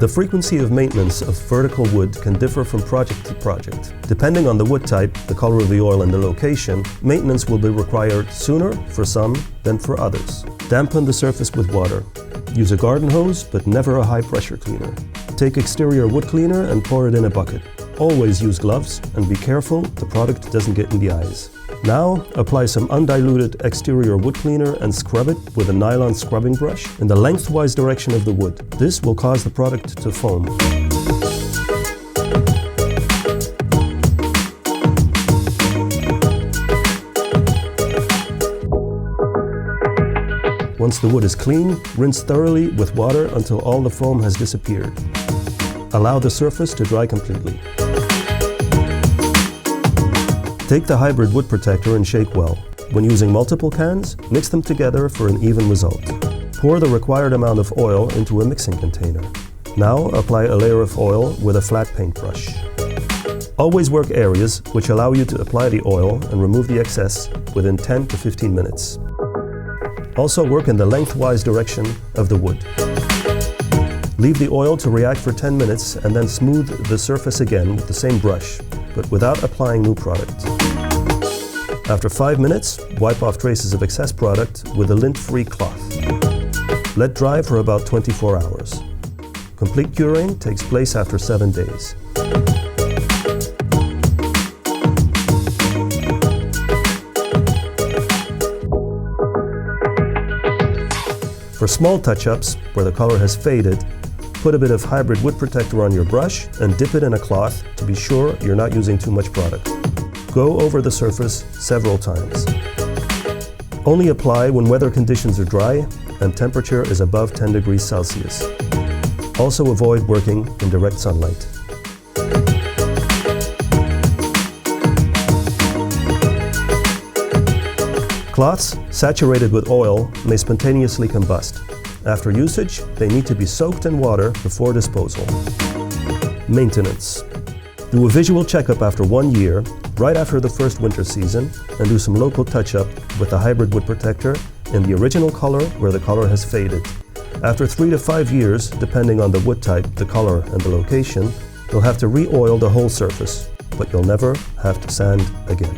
The frequency of maintenance of vertical wood can differ from project to project. Depending on the wood type, the color of the oil and the location, maintenance will be required sooner for some than for others. Dampen the surface with water. Use a garden hose, but never a high-pressure cleaner. Take exterior wood cleaner and pour it in a bucket. Always use gloves and be careful the product doesn't get in the eyes. Now, apply some undiluted exterior wood cleaner and scrub it with a nylon scrubbing brush in the lengthwise direction of the wood. This will cause the product to foam. Once the wood is clean, rinse thoroughly with water until all the foam has disappeared. Allow the surface to dry completely. Take the hybrid wood protector and shake well. When using multiple cans, mix them together for an even result. Pour the required amount of oil into a mixing container. Now apply a layer of oil with a flat paintbrush. Always work areas which allow you to apply the oil and remove the excess within 10 to 15 minutes. Also work in the lengthwise direction of the wood. Leave the oil to react for 10 minutes and then smooth the surface again with the same brush, but without applying new product. After 5 minutes, wipe off traces of excess product with a lint-free cloth. Let dry for about 24 hours. Complete curing takes place after 7 days. For small touch-ups, where the color has faded, put a bit of hybrid wood protector on your brush and dip it in a cloth to be sure you're not using too much product. Go over the surface several times. Only apply when weather conditions are dry and temperature is above 10 degrees Celsius. Also avoid working in direct sunlight. Cloths saturated with oil may spontaneously combust. After usage, they need to be soaked in water before disposal. Maintenance. Do a visual checkup after 1 year, right after the first winter season, and do some local touch-up with the hybrid wood protector in the original color where the color has faded. After 3 to 5 years, depending on the wood type, the color, and the location, you'll have to re-oil the whole surface, but you'll never have to sand again.